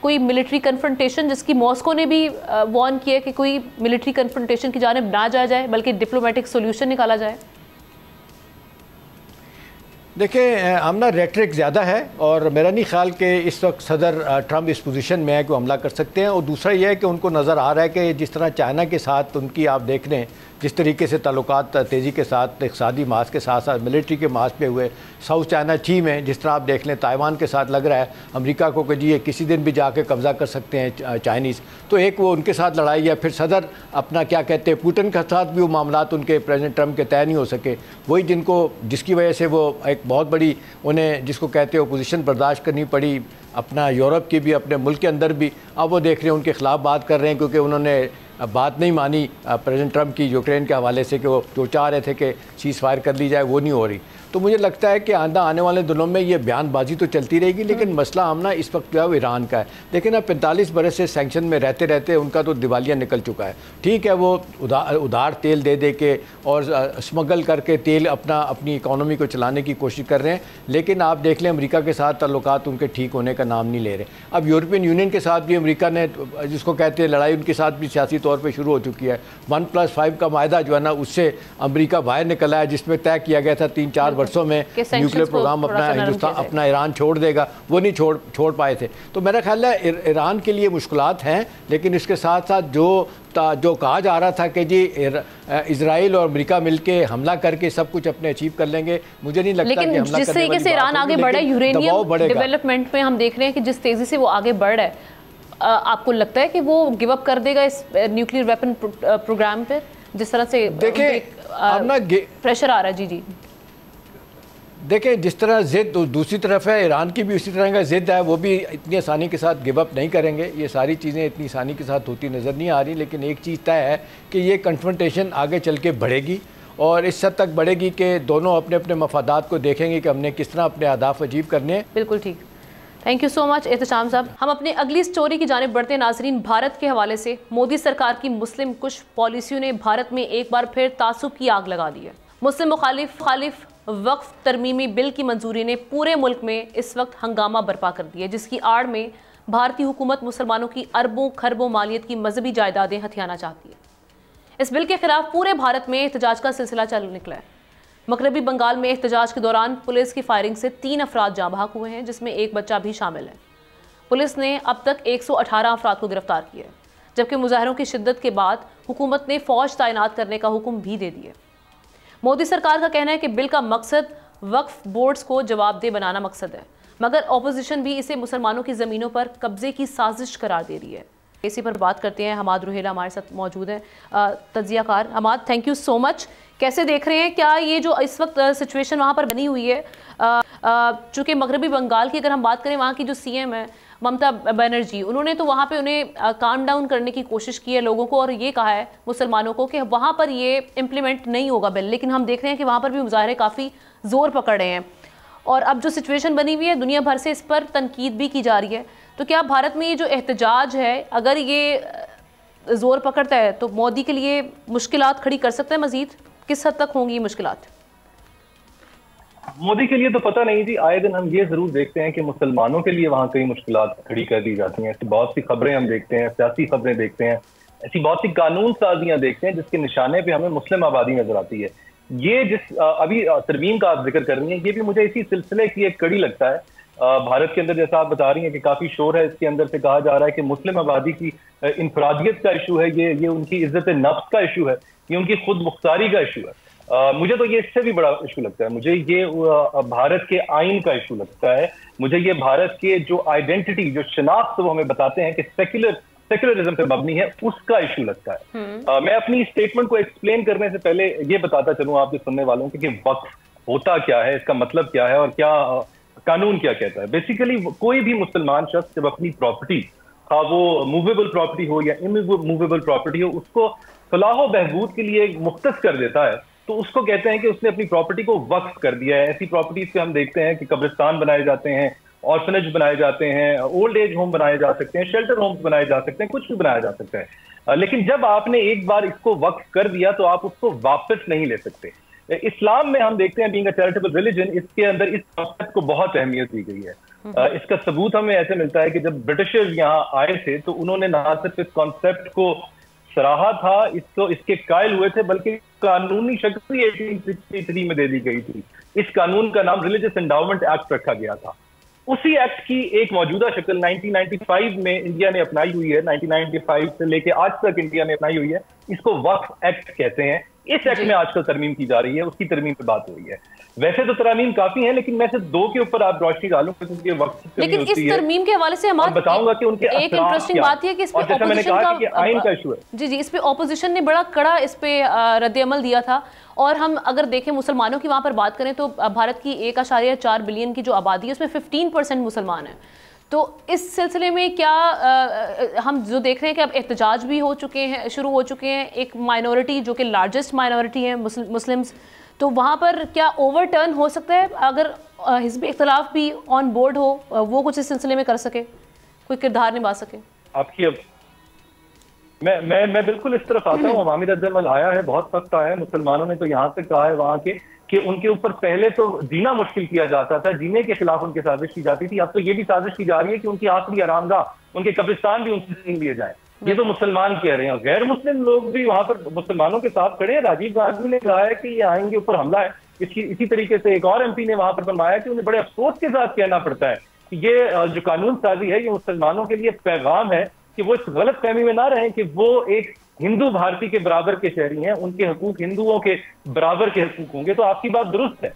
کوئی ملٹری کنفرنٹیشن جس کی ماسکو نے بھی وارن کیا کہ کوئی ملٹری کنفرنٹیشن کی جانب نہ جایا جائے بلکہ ڈپلومیٹک سولوشن نکالا جائے؟
دیکھیں آمنہ ریٹرک زیادہ ہے، اور میرا نہیں خیال کہ اس وقت صدر ٹرمپ اس پوزیشن میں ہے کہ وہ حملہ کر سکتے ہیں، اور دوسرا یہ ہے کہ ان کو نظر آ رہا ہے کہ جس طرح چائنا کے ساتھ ان کی آپ دیکھ رہے ہیں جس طریقے سے تعلقات تیزی کے ساتھ اقتصادی محاذ کے ساتھ ساتھ ملٹری کے محاذ پہ ہوئے، ساؤتھ چائنا سی میں جس طرح آپ دیکھ لیں تائیوان کے ساتھ لگ رہا ہے امریکہ کو کہ جی یہ کسی دن بھی جا کے قبضہ کر سکتے ہیں چائنیز، تو ایک وہ ان کے ساتھ لڑائی ہے، پھر صدر اپنا کیا کہتے ہیں پوٹن کے ساتھ بھی وہ معاملات ان کے پریزیڈنٹ ٹرمپ کے طے نہیں ہو سکے، وہی جس کی وجہ سے وہ ایک بہت بڑی انہیں جس کو کہتے ہیں اپوزیشن برداشت کرنی پڑی، اپنا یورپ کی بھی اپنے ملک کے اندر بھی۔ اب وہ دیکھ رہے ہیں ان کے خلاف بات کر رہے ہیں کیونکہ انہوں نے بات نہیں مانی پریزیڈنٹ ٹرمپ کی یوکرین کے حوالے سے کہ وہ جو چاہ رہے تھے کہ سیز فائر کر لی جائے وہ نہیں ہو رہی۔ تو مجھے لگتا ہے کہ آنے والے دنوں میں یہ بیان بازی تو چلتی رہے گی، لیکن مسئلہ آمنہ اس وقت جو ہے وہ ایران کا ہے۔ لیکن اب 45 برس سے سینکشن میں رہتے رہتے ان کا تو دیوالیہ نکل چکا ہے۔ ٹھیک ہے وہ ادھار تیل دے کے اور اسمگل کر کے تیل اپنی اکانومی کو چلانے کی کوشش کر رہے ہیں، لیکن آپ دیکھ لیں امریکہ کے ساتھ تعلقات ان کے ٹھیک ہونے کا نام نہیں لے رہے۔ اب یورپین یونین کے ساتھ بھی امریکہ نے جس کو کہتے ہیں لڑائی ان کے ساتھ بھی سیاسی طور پہ شروع ہو چکی ہے۔ 1+5 کا معاہدہ جو ہے نا اس سے امریکہ باہر نکلا ہے، جس میں طے کیا گیا تھا 3-4 برسوں میں نیوکلیر پروگرام اپنا ایران چھوڑ دے گا، وہ نہیں چھوڑ پائے تھے۔ تو میرا خیال ہے ایران کے لیے مشکلات ہیں، لیکن اس کے ساتھ ساتھ جو کہا جا رہا تھا کہ جی اسرائیل اور امریکہ مل کے حملہ کر کے سب کچھ اپنے اچیو کر لیں گے، مجھے نہیں لگتا کہ حملہ کرنے والی
جس طریقے سے ایران آگے بڑھا ہے یورینیم ڈیولپمنٹ میں، ہم دیکھ رہے ہیں کہ جس تیزی سے وہ آگے بڑھ رہا ہے، آپ کو لگتا ہے کہ وہ گیو اپ کر دے گا اس نیوکلیر ویپن پروگرام پہ جس طرح سے پریشر آ رہا ہے؟ جی
دیکھیں جس طرح ضد دوسری طرف ہے، ایران کی بھی اسی طرح کا ضد ہے، وہ بھی اتنی آسانی کے ساتھ گیو اپ نہیں کریں گے۔ یہ ساری چیزیں اتنی آسانی کے ساتھ ہوتی نظر نہیں آ رہی، لیکن ایک چیز طے ہے کہ یہ کنفرنٹیشن آگے چل کے بڑھے گی، اور اس حد تک بڑھے گی کہ دونوں اپنے اپنے مفادات کو دیکھیں گے کہ ہم نے کس طرح اپنے اہداف اچیو کرنے ہیں۔
بالکل ٹھیک، تھینک یو سو مچ احتشام صاحب۔ ہم اپنے اگلی سٹوری کی جانب بڑھتے ہیں ناظرین۔ بھارت کے حوالے سے مودی سرکار کی مسلم کش پالیسیوں نے بھارت میں ایک بار پھر تعصب کی آگ لگا دی ہے۔ مسلم مخالف وقف ترمیمی بل کی منظوری نے پورے ملک میں اس وقت ہنگامہ برپا کر دیا ہے، جس کی آڑ میں بھارتی حکومت مسلمانوں کی اربوں کھربوں مالیت کی مذہبی جائیدادیں ہتھیانا چاہتی ہے۔ اس بل کے خلاف پورے بھارت میں احتجاج کا سلسلہ چل نکلا ہے۔ مغربی بنگال میں احتجاج کے دوران پولیس کی فائرنگ سے 3 افراد جاں بحق ہوئے ہیں، جس میں ایک بچہ بھی شامل ہے۔ پولیس نے اب تک 118 افراد کو گرفتار کیا ہے، جبکہ مظاہروں کی شدت کے بعد حکومت نے فوج تعینات کرنے کا حکم بھی دے دیا۔ مودی سرکار کا کہنا ہے کہ بل کا مقصد وقف بورڈز کو جواب دہ بنانا مقصد ہے، مگر اپوزیشن بھی اسے مسلمانوں کی زمینوں پر قبضے کی سازش قرار دے رہی ہے۔ اسی پر بات کرتے ہیں، حماد روہیلا ہمارے ساتھ موجود ہیں، تجزیہ کار۔ حماد، تھینک یو سو مچ۔ کیسے دیکھ رہے ہیں کیا یہ جو اس وقت سچویشن وہاں پر بنی ہوئی ہے، چونکہ مغربی بنگال کی اگر ہم بات کریں، وہاں کی جو سی ایم ہے ممتا بنرجی، انہوں نے تو وہاں پہ انہیں کام ڈاؤن کرنے کی کوشش کی ہے لوگوں کو، اور یہ کہا ہے مسلمانوں کو کہ وہاں پر یہ امپلیمنٹ نہیں ہوگا بل، لیکن ہم دیکھ رہے ہیں کہ وہاں پر بھی مظاہرے کافی زور پکڑ رہے ہیں، اور اب جو سچویشن بنی ہوئی ہے دنیا بھر سے اس پر تنقید بھی کی جا رہی ہے۔ تو کیا بھارت میں یہ جو احتجاج ہے اگر یہ زور پکڑتا ہے تو مودی کے لیے مشکلات کھڑی کر سکتا ہے؟ مزید کس حد تک ہوں گی یہ مشکلات؟
مودی کے لیے تو پتہ نہیں جی، آئے دن ہم یہ ضرور دیکھتے ہیں کہ مسلمانوں کے لیے وہاں کئی مشکلات کھڑی کر دی جاتی ہیں۔ بہت سی خبریں ہم دیکھتے ہیں، سیاسی خبریں دیکھتے ہیں، ایسی بہت سی قانون سازیاں دیکھتے ہیں جس کے نشانے پہ ہمیں مسلم آبادی نظر آتی ہے. یہ جس ابھی ترمیم کا آپ ذکر کر رہی ہیں یہ بھی مجھے اسی سلسلے کی ایک کڑی لگتا ہے. بھارت کے اندر جیسا آپ بتا رہی ہیں کہ کافی شور ہے اس کے اندر سے کہا جا رہا ہے کہ مسلم آبادی کی انفرادیت کا ایشو ہے, یہ ان کی عزت نفس کا ایشو ہے, یہ ان کی خود مختاری کا ایشو ہے. مجھے تو یہ اس سے بھی بڑا ایشو لگتا ہے, مجھے یہ بھارت کے آئین کا ایشو لگتا ہے, مجھے یہ بھارت کے جو آئیڈینٹی جو شناخت وہ ہمیں بتاتے ہیں کہ سیکولرزم پہ مبنی ہے اس کا ایشو لگتا ہے. میں اپنی اسٹیٹمنٹ کو ایکسپلین کرنے سے پہلے یہ بتاتا چلوں آپ کے سننے والوں کہ وقف ہوتا کیا ہے, اس کا مطلب کیا ہے اور کیا قانون کیا کہتا ہے. بیسیکلی کوئی بھی مسلمان شخص جب اپنی پراپرٹی, خواہ وہ موویبل پراپرٹی ہو یا اموویبل پراپرٹی ہو, اس کو فلاح و بہبود کے لیے مختص کر دیتا ہے تو اس کو کہتے ہیں کہ اس نے اپنی پراپرٹی کو وقف کر دیا ہے. ایسی پراپرٹیز پہ ہم دیکھتے ہیں کہ قبرستان بنائے جاتے ہیں, آرفنیج بنائے جاتے ہیں, اولڈ ایج ہوم بنائے جا سکتے ہیں, شیلٹر ہومز بنائے جا سکتے ہیں, کچھ بھی بنایا جا سکتا ہے. لیکن جب آپ نے ایک بار اس کو وقف کر دیا تو آپ اس کو واپس نہیں لے سکتے. اسلام میں ہم دیکھتے ہیں بینگ اے چیریٹیبل ریلیجن, اس کے اندر اس کانسیپٹ کو بہت اہمیت دی گئی ہے. اس کا ثبوت ہمیں ایسے ملتا ہے کہ جب برٹشرز یہاں آئے تھے تو انہوں نے نہ صرف اس کانسیپٹ کو سراہا تھا, اس کے قائل ہوئے تھے, بلکہ قانونی شکل 1863 میں دے دی گئی تھی. اس قانون کا نام ریلیجس انڈاؤمنٹ ایکٹ رکھا گیا تھا. اسی ایکٹ کی ایک موجودہ شکل 1995 میں انڈیا نے اپنائی ہوئی ہے, 1995 سے لے کے آج تک انڈیا نے اپنائی ہوئی ہے. اس کو وقف ایکٹ کہتے ہیں. اس ایکٹ میں آج کل ترمیم کی جا رہی ہے, اس کی ترمیم پہ بات ہو رہی ہے. ویسے تو ترامیم کافی ہیں لیکن میں صرف دو کے اوپر آپ روشنی ڈالوں کیونکہ وقت کی
لیکن اس ترمیم کے حوالے سے ہمارا
بتاؤں گا کہ ان کے
ایک انٹرسٹنگ بات یہ کہ اس پہ اپوزیشن کا
آئین کا ایشو ہے.
جی اس پہ اپوزیشن نے بڑا کڑا اس پہ رد عمل دیا تھا. اور ہم اگر دیکھیں مسلمانوں کی وہاں پر بات کریں تو بھارت کی 1.4 بلین کی جو آبادی ہے اس میں 15% مسلمان ہیں. تو اس سلسلے میں کیا ہم جو دیکھ رہے ہیں کہ اب احتجاج بھی ہو چکے ہیں, شروع ہو چکے ہیں, ایک مائنورٹی جو کہ لارجسٹ مائنورٹی ہے مسلمز, تو وہاں پر کیا اوور ٹرن ہو سکتا ہے اگر حزب اختلاف بھی آن بورڈ ہو, وہ کچھ اس سلسلے میں کر سکے, کوئی کردار نبھا سکے؟
آپ کی میں بالکل اس طرف آتا ہوں. عوامی رد عمل آیا ہے, بہت سخت آیا ہے. مسلمانوں نے تو یہاں سے کہا ہے وہاں کے کہ ان کے اوپر پہلے تو جینا مشکل کیا جاتا تھا, جینے کے خلاف ان کی سازش کی جاتی تھی. اب تو یہ بھی سازش کی جا رہی ہے کہ ان کی آخری آرام گاہ, ان کے قبرستان بھی ان سے چھین لیے جائیں. یہ تو مسلمان کہہ رہے ہیں, غیر مسلم لوگ بھی وہاں پر مسلمانوں کے ساتھ کھڑے ہیں. راجیو گاندھی نے کہا ہے کہ یہ آئین کے اوپر حملہ ہے. اسی طریقے سے ایک اور ایم پی نے وہاں پر فرمایا کہ انہیں بڑے افسوس کے ساتھ کہنا پڑتا ہے کہ یہ جو قانون سازی ہے یہ مسلمانوں کے لیے پیغام ہے کہ وہ اس غلط فہمی میں نہ رہیں کہ وہ ایک ہندو بھارتی کے برابر کے شہری ہیں, ان کے حقوق ہندوؤں کے برابر کے حقوق ہوں گے. تو آپ کی بات درست ہے,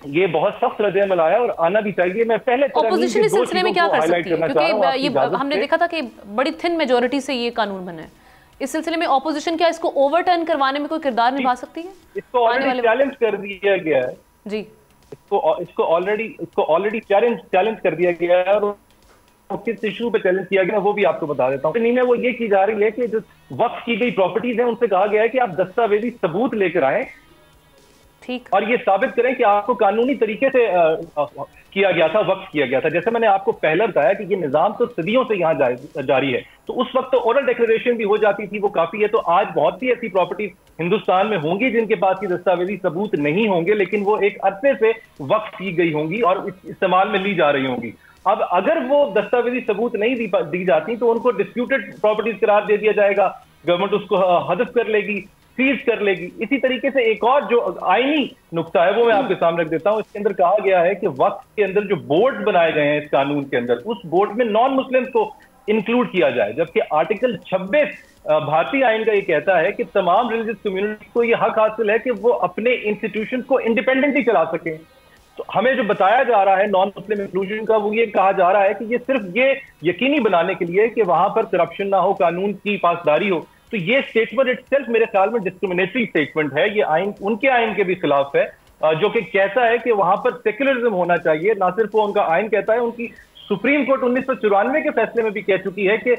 یہ بہت سخت رد عمل آیا اور آنا بھی چاہیے. میں پہلے
اپوزیشن اس سلسلے میں کیا کر سکتی ہے کیونکہ یہ ہم نے دیکھا تھا کہ بڑی تھن میجورٹی سے یہ قانون بنا ہے. اس سلسلے میں اپوزیشن کیا اس کو اوور ٹرن کروانے میں کوئی کردار نبھا سکتی ہے؟
اس کو آلریڈی چیلنج کر دیا گیا ہے.
جی
اس کو آلریڈی چیلنج کر دیا گیا ہے اور کس ایشو پہ چیلنج کیا گیا وہ بھی آپ کو بتا دیتا ہوں. میں وہ یہ کی جا رہی ہے کہ جو وقف کی گئی پراپرٹیز ہیں ان سے کہا گیا ہے کہ آپ دستاویزی ثبوت لے کر آئیں اور یہ ثابت کریں کہ آپ کو قانونی طریقے سے کیا گیا تھا, وقف کیا گیا تھا. جیسے میں نے آپ کو پہلے بتایا کہ یہ نظام تو صدیوں سے یہاں جاری ہے, تو اس وقت تو اورل ڈیکلریشن بھی ہو جاتی تھی, وہ کافی ہے. تو آج بہت سی ایسی پراپرٹیز ہندوستان میں ہوں گی جن کے پاس یہ دستاویزی ثبوت نہیں ہوں گے, لیکن وہ ایک عرصے سے وقف کی گئی ہوں گی اور استعمال میں لی جا رہی ہوں گی. اب اگر وہ دستاویزی ثبوت نہیں دی جاتی تو ان کو ڈسپیوٹڈ پراپرٹیز قرار دے دیا جائے گا, گورنمنٹ اس کو حذف کر لے گی, سیز کر لے گی. اسی طریقے سے ایک اور جو آئینی نقطہ ہے وہ میں آپ کے سامنے رکھ دیتا ہوں. اس کے اندر کہا گیا ہے کہ وقف کے اندر جو بورڈ بنائے گئے ہیں اس قانون کے اندر, اس بورڈ میں نان مسلم کو انکلوڈ کیا جائے, جبکہ آرٹیکل 26 بھارتی آئین کا یہ کہتا ہے کہ تمام ریلیجس کمیونٹی کو یہ حق حاصل ہے کہ وہ اپنے انسٹیٹیوشن کو انڈیپینڈنٹلی چلا سکیں. تو ہمیں جو بتایا جا رہا ہے نان مسلم انکلوژن کا, وہ یہ کہا جا رہا ہے کہ یہ صرف یہ یقینی بنانے کے لیے کہ وہاں پر کرپشن نہ ہو, قانون کی پاسداری ہو. تو یہ سٹیٹمنٹ اٹ سیلف میرے خیال میں ڈسکریمنیٹری سٹیٹمنٹ ہے. یہ آئین ان کے آئین کے بھی خلاف ہے جو کہ کہتا ہے کہ وہاں پر سیکولرزم ہونا چاہیے. نہ صرف وہ ان کا آئین کہتا ہے, ان کی سپریم کورٹ 1994 کے فیصلے میں بھی کہہ چکی ہے کہ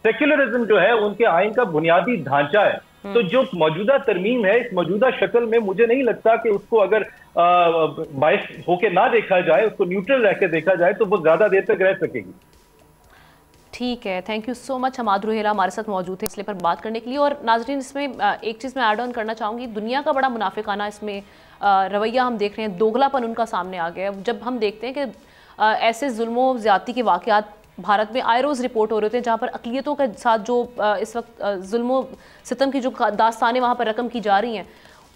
سیکولرزم جو ہے ان کے آئین کا بنیادی ڈھانچہ ہے. تو جو موجودہ ترمیم ہے اس موجودہ شکل میں مجھے نہیں لگتا کہ اس کو اگر باعث ہو کے نہ دیکھا جائے, اس کو نیوٹرل رہ کے دیکھا جائے تو وہ زیادہ دیر تک رہ سکے گی.
ٹھیک ہے, تھینک یو سو مچ. حماد روہیلا ہمارے ساتھ موجود تھے اس لیے پر بات کرنے کے لیے. اور ناظرین اس میں ایک چیز میں ایڈ آن کرنا چاہوں گی, دنیا کا بڑا منافقانہ اس میں رویہ ہم دیکھ رہے ہیں, دوگلا پن ان کا سامنے آ گیا ہے. جب ہم دیکھتے ہیں کہ ایسے ظلم و زیادتی کے واقعات بھارت میں آئے روز رپورٹ ہو رہے ہوتے ہیں جہاں پر اقلیتوں کے ساتھ جو اس وقت ظلم و ستم کی جو داستانیں وہاں پر رقم کی جا رہی ہیں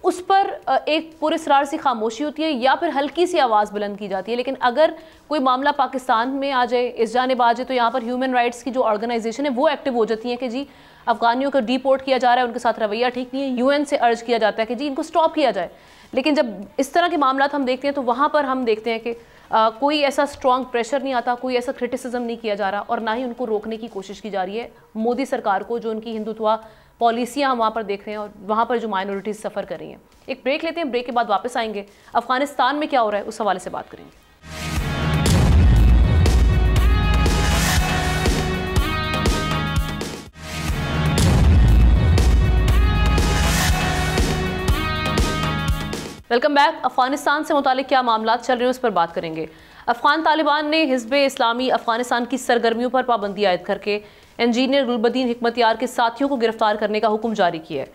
اس پر ایک پراسرار سی خاموشی ہوتی ہے یا پھر ہلکی سی آواز بلند کی جاتی ہے. لیکن اگر کوئی معاملہ پاکستان میں آ جائے, اس جانب آ جائے, تو یہاں پر ہیومن رائٹس کی جو آرگنائزیشن ہے وہ ایکٹیو ہو جاتی ہیں کہ جی افغانیوں کو ڈیپورٹ کیا جا رہا ہے, ان کے ساتھ رویہ ٹھیک نہیں ہے, یو این سے ارج کیا جاتا ہے کہ جی ان کو سٹاپ کیا جائے. لیکن جب اس طرح کے معاملات ہم دیکھتے ہیں تو وہاں پر ہم دیکھتے ہیں کہ کوئی ایسا سٹرونگ پریشر نہیں آتا, کوئی ایسا کرٹیسزم نہیں کیا جا رہا, اور نہ ہی ان کو روکنے کی کوشش کی جا رہی ہے مودی سرکار کو, جو ان کی ہندوتوا پالیسیاں ہم وہاں پر دیکھ رہے ہیں اور وہاں پر جو مائنورٹیز سفر کر رہی ہیں. ایک بریک لیتے ہیں, بریک کے بعد واپس آئیں گے, افغانستان میں کیا ہو رہا ہے اس حوالے سے بات کریں گے. Welcome back. افغانستان سے متعلق کیا معاملات چل رہے ہیں اس پر بات کریں گے. افغان طالبان نے حزب اسلامی افغانستان کی سرگرمیوں پر پابندی عائد کر کے انجینئر گلبدین حکمتیار کے ساتھیوں کو گرفتار کرنے کا حکم جاری کیا ہے.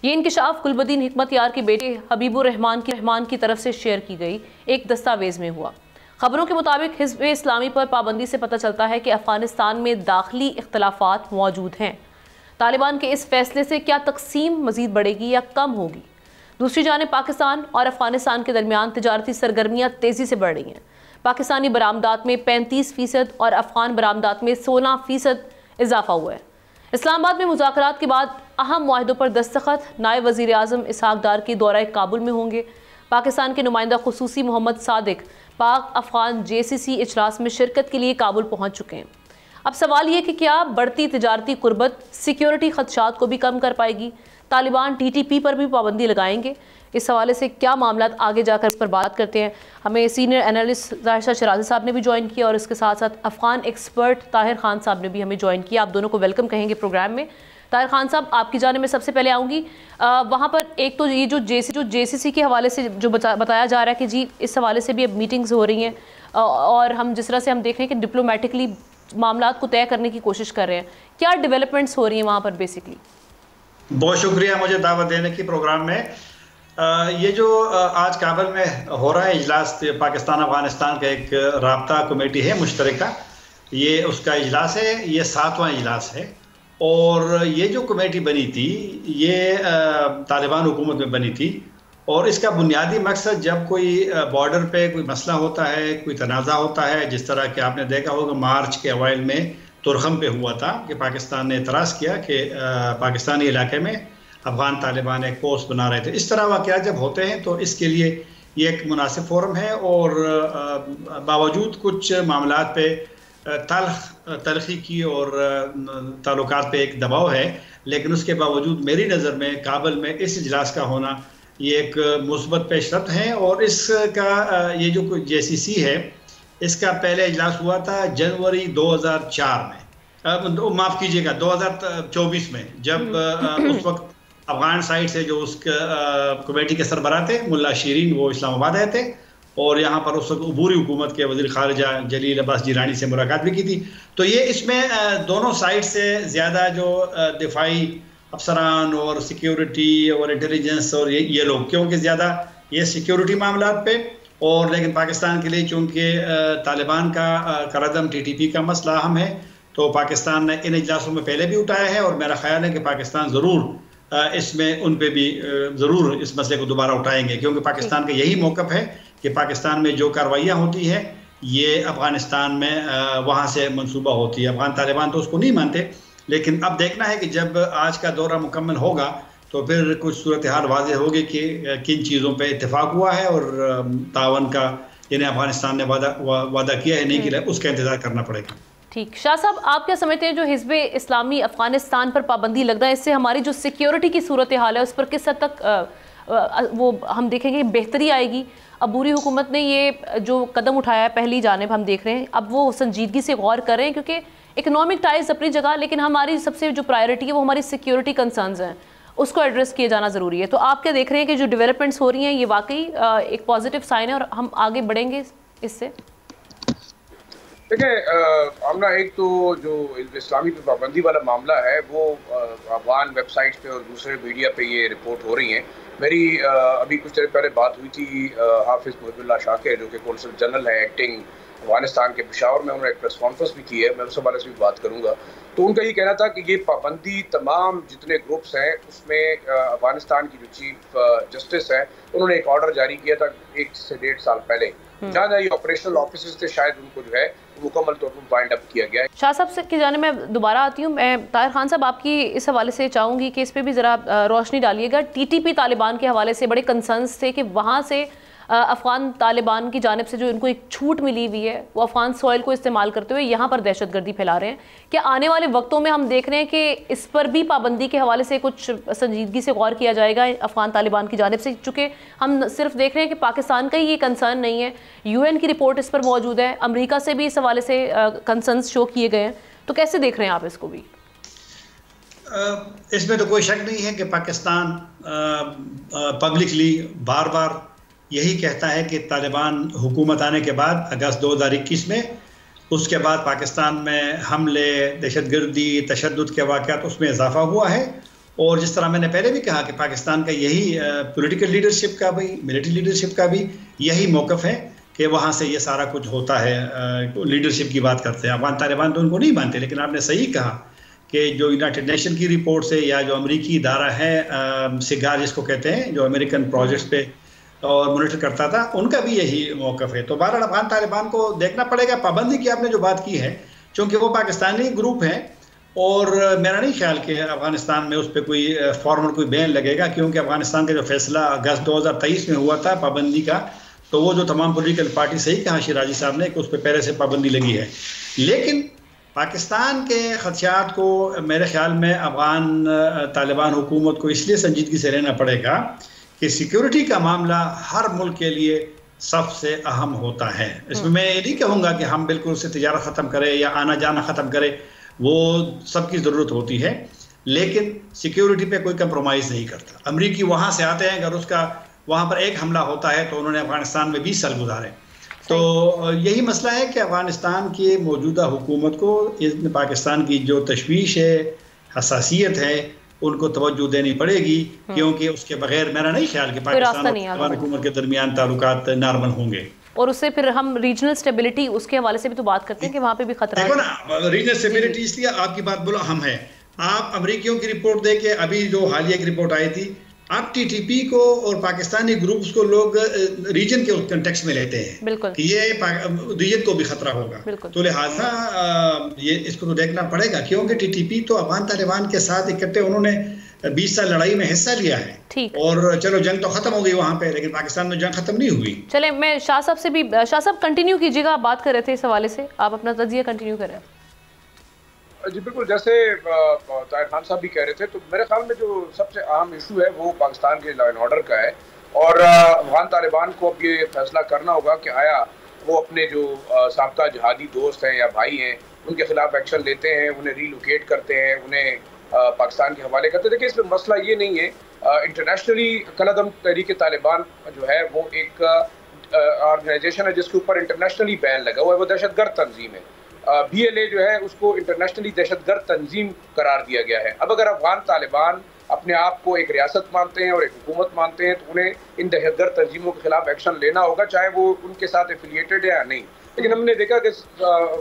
یہ انکشاف گلبدین حکمتیار کے بیٹے حبیب الرحمان کی طرف سے شیئر کی گئی ایک دستاویز میں ہوا. خبروں کے مطابق حزب اسلامی پر پابندی سے پتہ چلتا ہے کہ افغانستان میں داخلی اختلافات موجود ہیں. طالبان کے اس فیصلے سے کیا تقسیم مزید بڑھے گی یا کم ہوگی؟ دوسری جانب پاکستان اور افغانستان کے درمیان تجارتی سرگرمیاں تیزی سے بڑھ رہی ہیں. پاکستانی برآمدات میں 35% اور افغان برآمدات میں 16% اضافہ ہوا ہے. اسلام آباد میں مذاکرات کے بعد اہم معاہدوں پر دستخط. نائب وزیر اعظم اسحاق ڈار کی دورہ کابل میں ہوں گے. پاکستان کے نمائندہ خصوصی محمد صادق پاک افغان JCC اجلاس میں شرکت کے لیے کابل پہنچ چکے ہیں. اب سوال یہ کہ کیا بڑھتی تجارتی قربت سیکیورٹی خدشات کو بھی کم کر پائے گی؟ طالبان TTP پر بھی پابندی لگائیں گے؟ اس حوالے سے کیا معاملات آگے جا کر اس پر بات کرتے ہیں. ہمیں سینئر انالسٹ ظاہر شاہ شرازی صاحب نے بھی جوائن کیا اور اس کے ساتھ ساتھ افغان ایکسپرٹ طاہر خان صاحب نے بھی ہمیں جوائن کیا. آپ دونوں کو ویلکم کہیں گے پروگرام میں. طاہر خان صاحب, آپ کی جانب میں سب سے پہلے آؤں گی. وہاں پر ایک تو یہ جو JCC کے حوالے سے جو بتایا جا رہا ہے کہ جی اس حوالے سے بھی اب میٹنگز ہو رہی ہیں اور ہم جس طرح سے ہم دیکھ رہے ہیں کہ ڈپلومیٹکلی معاملات کو طے کرنے کی کوشش کر رہے ہیں, کیا ڈیولپمنٹس ہو رہی ہیں وہاں پر بیسکلی؟
بہت شکریہ مجھے دعوت دینے کی پروگرام میں. یہ جو آج کابل میں ہو رہا ہے اجلاس, پاکستان افغانستان کا ایک رابطہ کمیٹی ہے مشترکہ, یہ اس کا اجلاس ہے, یہ 7واں اجلاس ہے. اور یہ جو کمیٹی بنی تھی یہ طالبان حکومت میں بنی تھی, اور اس کا بنیادی مقصد جب کوئی بارڈر پہ کوئی مسئلہ ہوتا ہے, کوئی تنازع ہوتا ہے, جس طرح کہ آپ نے دیکھا ہوگا مارچ کے اوائل میں ترخم پہ ہوا تھا کہ پاکستان نے اعتراض کیا کہ پاکستانی علاقے میں افغان طالبان ایک پوسٹ بنا رہے تھے. اس طرح واقعات جب ہوتے ہیں تو اس کے لیے یہ ایک مناسب فورم ہے, اور باوجود کچھ معاملات پہ تلخی کی اور تعلقات پہ ایک دباؤ ہے, لیکن اس کے باوجود میری نظر میں کابل میں اس اجلاس کا ہونا یہ ایک مثبت پیش رفت ہے. اور اس کا یہ جو JCC ہے اس کا پہلے اجلاس ہوا تھا جنوری 2004 میں, معاف کیجیے گا 2024 میں, جب اس وقت افغان سائٹ سے جو اس کمیٹی کے سربراہ تھے ملا شیرین, وہ اسلام آباد آئے تھے اور یہاں پر اس وقت عبوری حکومت کے وزیر خارجہ جلیل عباس جیلانی سے ملاقات بھی کی تھی. تو یہ اس میں دونوں سائٹ سے زیادہ جو دفاعی افسران اور سیکیورٹی اور انٹیلیجنس اور یہ لوگ, کیونکہ زیادہ یہ سیکیورٹی معاملات پہ, اور لیکن پاکستان کے لیے چونکہ طالبان کا قرارداد TTP کا مسئلہ اہم ہے تو پاکستان نے ان اجلاسوں میں پہلے بھی اٹھایا ہے, اور میرا خیال ہے کہ پاکستان ضرور اس میں ان پہ بھی ضرور اس مسئلے کو دوبارہ اٹھائیں گے, کیونکہ پاکستان کا یہی موقف ہے کہ پاکستان میں جو کارروائیاں ہوتی ہیں یہ افغانستان میں وہاں سے منصوبہ ہوتی ہے. افغان طالبان تو اس کو نہیں مانتے, لیکن اب دیکھنا ہے کہ جب آج کا دورہ مکمل ہوگا تو پھر کچھ صورتحال واضح ہوگی کہ کن چیزوں پہ اتفاق ہوا ہے, اور تعاون کا یعنی افغانستان نے وعدہ کیا ہے نہیں کیا, اس کا انتظار کرنا پڑے گا.
ٹھیک. شاہ صاحب, آپ کیا سمجھتے ہیں جو حزب اسلامی افغانستان پر پابندی لگ رہا ہے اس سے ہماری جو سیکیورٹی کی صورتحال ہے اس پر کس حد تک وہ ہم دیکھیں گے بہتری آئے گی؟ عبوری حکومت نے یہ جو قدم اٹھایا ہے پہلی جانب ہم دیکھ رہے ہیں, اب وہ سنجیدگی سے غور کر رہے ہیں, کیونکہ اکنامک ٹائز اپنی جگہ, لیکن ہماری سب سے جو پرائیورٹی ہے وہ ہماری سیکیورٹی کنسرنز ہیں, اس کو ایڈریس کیے جانا ضروری ہے. تو آپ کیا دیکھ رہے ہیں کہ جو ڈیولپمنٹس ہو رہی ہیں یہ واقعی ایک پازیٹیو سائن ہے اور ہم آگے بڑھیں گے اس سے؟
دیکھیں آمنہ, ایک تو جو اسلامی پہ پابندی والا معاملہ ہے وہ افغان ویب سائٹس پہ اور دوسرے میڈیا پہ یہ رپورٹ ہو رہی ہیں میری ابھی کچھ دیر پہلے بات ہوئی تھی حافظ محب اللہ شاکر جو کہ کونسل جنرل ہیں ایکٹنگ افغانستان کے پشاور میں، انہوں نے ایک پریس کانفرنس بھی کی ہے، میں اس حوالے سے بھی بات کروں گا. تو ان کا یہ کہنا تھا کہ یہ پابندی تمام جتنے گروپس ہیں اس میں افغانستان کی جو چیف جسٹس ہیں انہوں نے ایک آرڈر جاری کیا تھا 1 سے 1.5 سال پہلے، جہاں جہاں یہ آپریشنل آفیسرز تھے شاید ان کو جو ہے مکمل طور پر بائنڈ اپ کیا گیا ہے.
شاہ صاحب سے کی جانب میں دوبارہ آتی ہوں. میں طاہر خان صاحب آپ کی اس حوالے سے چاہوں گی کہ اس پہ بھی ذرا روشنی ڈالیے گا. ٹی ٹی پی طالبان کے حوالے سے بڑے کنسرنس تھے کہ وہاں سے افغان طالبان کی جانب سے جو ان کو ایک چھوٹ ملی ہوئی ہے وہ افغان سوائل کو استعمال کرتے ہوئے یہاں پر دہشت گردی پھیلا رہے ہیں. کیا آنے والے وقتوں میں ہم دیکھ رہے ہیں کہ اس پر بھی پابندی کے حوالے سے کچھ سنجیدگی سے غور کیا جائے گا افغان طالبان کی جانب سے؟ چونکہ ہم صرف دیکھ رہے ہیں کہ پاکستان کا ہی یہ کنسرن نہیں ہے، یو این کی رپورٹ اس پر موجود ہے، امریکہ سے بھی اس حوالے سے کنسرنس شو کیے گئے ہیں. تو کیسے دیکھ رہے ہیں آپ اس کو بھی؟
اس میں تو کوئی شک نہیں ہے کہ پاکستان پبلکلی بار بار یہی کہتا ہے کہ طالبان حکومت آنے کے بعد اگست 2021 میں اس کے بعد پاکستان میں حملے، دہشت گردی، تشدد کے واقعات اس میں اضافہ ہوا ہے. اور جس طرح میں نے پہلے بھی کہا کہ پاکستان کا یہی پولیٹیکل لیڈرشپ کا بھی، ملٹری لیڈرشپ کا بھی یہی موقف ہے کہ وہاں سے یہ سارا کچھ ہوتا ہے. لیڈرشپ کی بات کرتے ہیں افغان طالبان تو ان کو نہیں مانتے، لیکن آپ نے صحیح کہا کہ جو یونائٹڈ نیشن کی رپورٹ سے یا جو امریکی ادارہ ہے سگار جس کو کہتے ہیں جو امریکن پروجیکٹس پہ اور مانیٹر کرتا تھا، ان کا بھی یہی موقف ہے. تو بہرحال افغان طالبان کو دیکھنا پڑے گا. پابندی کی آپ نے جو بات کی ہے چونکہ وہ پاکستانی گروپ ہیں اور میرا نہیں خیال کہ افغانستان میں اس پہ کوئی فارمل کوئی بین لگے گا، کیونکہ افغانستان کا جو فیصلہ اگست 2023 میں ہوا تھا پابندی کا، تو وہ جو تمام پولیٹیکل پارٹی صحیح کہا شیراجی صاحب نے کہ اس پہ پہلے سے پابندی لگی ہے. لیکن پاکستان کے خدشات کو میرے خیال میں افغان طالبان حکومت کو اس لیے سنجیدگی سے لینا پڑے گا کہ سیکیورٹی کا معاملہ ہر ملک کے لیے سب سے اہم ہوتا ہے. اس میں میں یہ نہیں کہوں گا کہ ہم بالکل سے تجارت ختم کریں یا آنا جانا ختم کریں، وہ سب کی ضرورت ہوتی ہے، لیکن سیکیورٹی پہ کوئی کمپرومائز نہیں کرتا. امریکی وہاں سے آتے ہیں، اگر اس کا وہاں پر ایک حملہ ہوتا ہے تو انہوں نے افغانستان میں 20 سال گزارے. تو یہی مسئلہ ہے کہ افغانستان کی موجودہ حکومت کو پاکستان کی جو تشویش ہے، حساسیت ہے، ان کو توجہ دینی پڑے گی، کیونکہ اس کے بغیر میرا نہیں خیال کہ پاکستان اور افغان حکومت کے درمیان تعلقات نارمل ہوں گے.
اور اس سے پھر ہم ریجنل سٹیبلٹی اس کے حوالے سے بھی تو بات کرتے ہیں کہ وہاں پہ بھی خطرہ ہے.
دیکھو نا، ریجنل سٹیبلٹی اس لیے آپ کی بات بولو اہم ہے. آپ امریکیوں کی رپورٹ دیکھیں، ابھی جو حالیہ ایک رپورٹ آئی تھی، اب ٹی ٹی پی کو اور پاکستانی گروپس کو لوگ ریجن کے کنٹیکسٹ میں لیتے ہیں کہ یہ ریجن کو بھی خطرہ ہوگا. تو لہٰذا یہ اس کو تو دیکھنا پڑے گا، کیونکہ ٹی ٹی پی تو افغان طالبان کے ساتھ اکٹھے انہوں نے 20 سال لڑائی میں حصہ لیا ہے، اور چلو جنگ تو ختم ہو گئی وہاں پہ، لیکن پاکستان میں جنگ ختم نہیں ہوئی.
چلیں میں شاہ صاحب سے بھی، شاہ صاحب کنٹینیو کیجیے گا، آپ بات کر رہے تھے اس حوالے سے، آپ اپنا تجزیہ کنٹینیو کریں.
جی بالکل، جیسے طاہر خان صاحب بھی کہہ رہے تھے، تو میرے خیال میں جو سب سے اہم ایشو ہے وہ پاکستان کے لا اینڈ آرڈر کا ہے، اور افغان طالبان کو اب یہ فیصلہ کرنا ہوگا کہ آیا وہ اپنے جو سابقہ جہادی دوست ہیں یا بھائی ہیں ان کے خلاف ایکشن لیتے ہیں، انہیں ری لوکیٹ کرتے ہیں، انہیں پاکستان کے حوالے کرتے ہیں. دیکھیں اس میں مسئلہ یہ نہیں ہے، انٹرنیشنلی کالعدم تحریک طالبان جو ہے وہ ایک آرگنائزیشن ہے جس کے اوپر انٹرنیشنلی بین لگا ہوا ہے، وہ دہشت گرد تنظیم ہے. بی ایل اے جو ہے اس کو انٹرنیشنلی دہشت گرد تنظیم قرار دیا گیا ہے. اب اگر افغان طالبان اپنے آپ کو ایک ریاست مانتے ہیں اور ایک حکومت مانتے ہیں تو انہیں ان دہشت گرد تنظیموں کے خلاف ایکشن لینا ہوگا، چاہے وہ ان کے ساتھ ایفیلیٹڈ ہے یا نہیں. لیکن ہم نے دیکھا کہ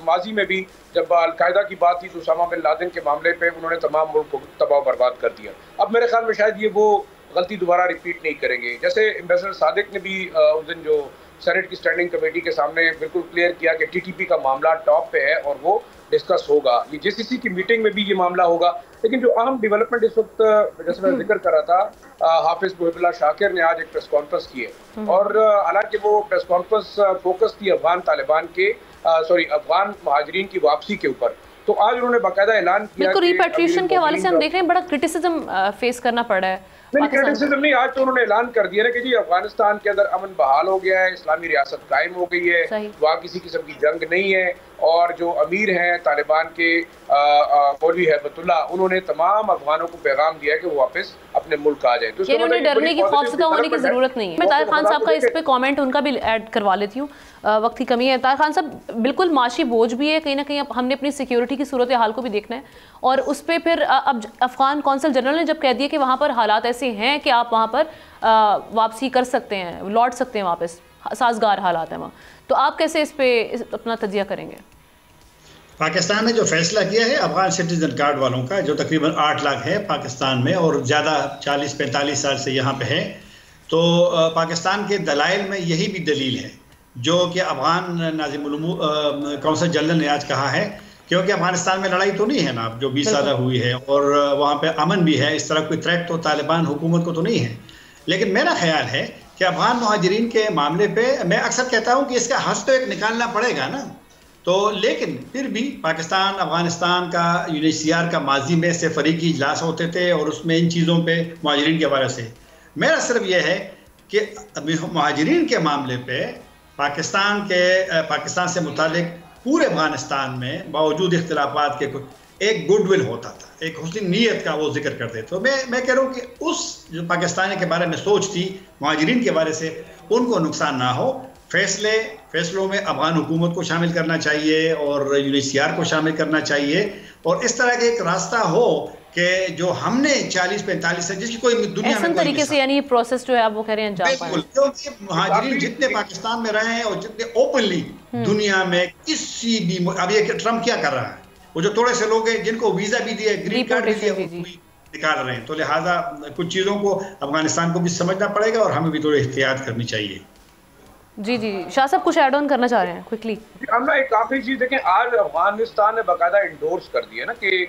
ماضی میں بھی جب القاعدہ کی بات تھی تو اسامہ بن لادن کے معاملے پہ انہوں نے تمام ملک کو تباہ و برباد کر دیا. اب میرے خیال میں شاید یہ وہ غلطی دوبارہ ریپیٹ نہیں کریں گے. جیسے امبیسڈر صادق نے بھی اس دن جو سینٹ کی اسٹینڈنگ کمیٹی کے سامنے بالکل کلیئر کیا کہ ٹی ٹی پی کا معاملہ ٹاپ پہ ہے اور وہ ڈسکس ہوگا. یہ جے سی سی کی میٹنگ میں بھی یہ معاملہ ہوگا. لیکن جو اہم ڈیولپمنٹ اس وقت جیسے میں ذکر کر رہا تھا، حافظ محب اللہ شاکر نے آج ایک پریس کانفرنس کی ہے، اور حالانکہ وہ پریس کانفرنس فوکس تھی افغان طالبان کے افغان مہاجرین کی واپسی کے اوپر، تو آج انہوں نے باقاعدہ اعلان کیا
بالکل ریپیٹریشن کے حوالے سے ہم دیکھ رہے ہیں بڑا کرٹیسزم فیس کرنا پڑا ہے.
نہیں کرٹیسزم نہیں، آج تو انہوں نے اعلان کر دیا نا کہ جی افغانستان کے اندر امن بحال ہو گیا ہے، اسلامی ریاست قائم ہو گئی ہے، وہاں کسی قسم کی جنگ نہیں ہے. اور جو امیر ہیں طالبان کے مولوی ہیبت اللہ، انہوں نے تمام افغانوں کو پیغام دیا ہے کہ وہ واپس اپنے ملک آ جائیں.
یعنی انہیں ڈرنے کی خوفزدہ ہونے کی ضرورت نہیں ہے. میں طاہر خان صاحب کا اس پہ کامنٹ ان کا بھی ایڈ کروا لیتی ہوں, وقت کی کمی ہے. طاہر خان صاحب بالکل معاشی بوجھ بھی ہے, کہیں نہ کہیں ہم نے اپنی سیکیورٹی کی صورتحال کو بھی دیکھنا ہے, اور اس پہ پھر اب افغان کونسل جنرل نے جب کہہ دیا کہ وہاں پر حالات ایسے ہیں کہ آپ وہاں پر واپسی کر سکتے ہیں, لوٹ سکتے ہیں واپس, سازگار حالات ہیں وہاں, تو آپ کیسے اس پہ اپنا تجزیہ کریں گے؟
پاکستان نے جو فیصلہ کیا ہے افغان سٹیزن کارڈ والوں کا, جو تقریباً 8 لاکھ ہے پاکستان میں اور زیادہ 40-45 سال سے یہاں پہ ہے, تو پاکستان کے دلائل میں یہی بھی دلیل ہے جو کہ افغان ناظم الامور کونسل جنرل نے آج کہا ہے, کیونکہ افغانستان میں لڑائی تو نہیں ہے نا جو 20 سالہ ہوئی ہے, اور وہاں پہ امن بھی ہے, اس طرح کوئی تھریٹ تو طالبان حکومت کو تو نہیں ہے. لیکن میرا خیال ہے کہ افغان مہاجرین کے معاملے پہ میں اکثر کہتا ہوں کہ اس کا حل تو ایک نکالنا پڑے گا نا, تو لیکن پھر بھی پاکستان افغانستان کا UNHCR کا ماضی میں سے فریقی اجلاس ہوتے تھے, اور اس میں ان چیزوں پہ مہاجرین کے حوالے سے میرا صرف یہ ہے کہ مہاجرین کے معاملے پہ پاکستان سے متعلق پورے افغانستان میں باوجود اختلافات کے ایک گڈ ول ہوتا تھا, ایک حسن نیت کا وہ ذکر کرتے تھے. میں کہہ رہا ہوں کہ اس جو پاکستانی کے بارے میں سوچ تھی مہاجرین کے بارے سے, ان کو نقصان نہ ہو. فیصلوں میں افغان حکومت کو شامل کرنا چاہیے اور UNHCR کو شامل کرنا چاہیے, اور اس طرح کا ایک راستہ ہو کہ جو ہم نے 40-45 سے جس کی کوئی دنیا میں
طریقے سے, یعنی پروسیس جو ہے آپ وہ کہہ رہے ہیں انجام پائیں.
کیونکہ مہاجرین جتنے پاکستان میں رہے ہیں اور جتنے اوپنلی دنیا میں کسی بھی, اب یہ ٹرمپ کیا کر رہا ہے, وہ جو تھوڑے سے لوگ ہیں جن کو ویزا بھی دیا, گرین کارڈ بھی دیا, نکال رہے ہیں, تو لہٰذا کچھ چیزوں کو افغانستان کو بھی سمجھنا پڑے گا اور ہمیں بھی تھوڑی احتیاط کرنی چاہیے.
جی شاہ صاحب کچھ ایڈ آن کرنا چاہ رہے ہیں کوئکلی؟
ایک کافی چیز دیکھیں, آج افغانستان نے باقاعدہ انڈورس کر دیا نا کہ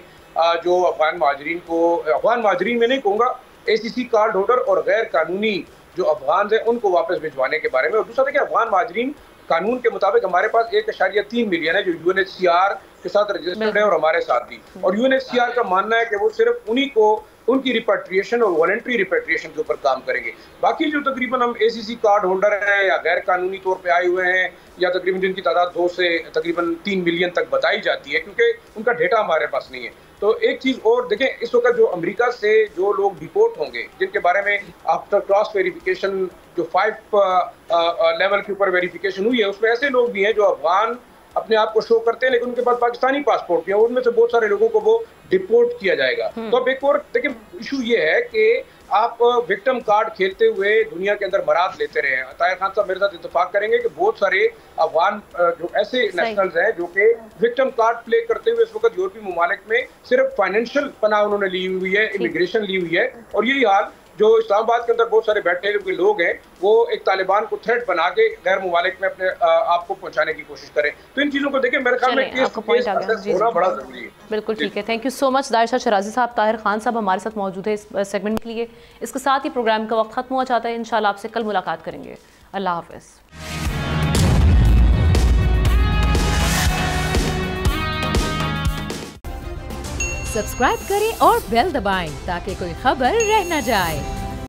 جو افغان مہاجرین میں نہیں کہوں گا, ACC کارڈ ہولڈر اور غیر قانونی جو افغان ہیں ان کو واپس بھجوانے کے بارے میں. اور دوسرا دیکھیں افغان مہاجرین قانون کے مطابق ہمارے پاس 1.3 ملین ہے جو UNHCR کے ساتھ رجسٹرڈ ہے اور ہمارے ساتھ بھی, اور UNHCR کا ماننا ہے کہ وہ صرف انہی کو ان کی ریپیٹریشن اور والنٹری ریپیٹریشن کے اوپر کام کریں گے. باقی جو تقریباً ہم ACC کارڈ ہولڈر ہیں یا غیر قانونی طور پہ آئے ہوئے ہیں, یا تقریباً جن کی تعداد 2 سے تقریباً 3 ملین تک بتائی جاتی ہے, کیونکہ ان کا ڈیٹا ہمارے پاس نہیں ہے. تو ایک چیز اور دیکھیں, اس وقت جو امریکہ سے جو لوگ ڈیپورٹ ہوں گے, جن کے بارے میں آفٹر کراس ویریفیکیشن جو 5 لیول کے اوپر ویریفیکیشن ہوئی ہے, اس میں ایسے لوگ بھی ہیں جو افغان اپنے آپ کو شو کرتے ہیں لیکن ان کے پاس پاکستانی پاسپورٹ بھی ہیں, ان میں سے بہت سارے لوگوں کو وہ ڈیپورٹ کیا جائے گا. تو اب ایک اور دیکھیں ایشو یہ ہے کہ آپ وکٹم کارڈ کھیلتے ہوئے دنیا کے اندر مراد لیتے رہے ہیں. طاہر خان صاحب میرے ساتھ اتفاق کریں گے کہ بہت سارے افغان جو ایسے نیشنلز ہیں جو کہ وکٹم کارڈ پلے کرتے ہوئے اس وقت یورپی ممالک میں صرف فائنینشیل پناہ انہوں نے لی ہوئی ہے, امیگریشن لی ہوئی ہے, اور یہی حال جو اسلام آباد کے اندر بہت سارے بیٹھے ہوئے لوگ ہیں وہ ایک طالبان کو تھریٹ بنا کے غیر ممالک میں اپنے آپ کو پہنچانے کی کوشش کریں. تو ان چیزوں کو دیکھیں, میرے خیال میں ہونا بڑا ضروری ہے.
بالکل ٹھیک ہے, تھینک یو سو مچ دائشہ شرازی صاحب. طاہر خان صاحب ہمارے ساتھ موجود ہے اس سیگمنٹ کے لیے. اس کے ساتھ ہی پروگرام کا وقت ختم ہوا چاہتا ہے. انشاءاللہ آپ سے کل ملاقات کریں گے. اللہ حافظ.
سبسکرائب کریں اور بیل دبائیں تاکہ کوئی خبر رہ نہ جائے.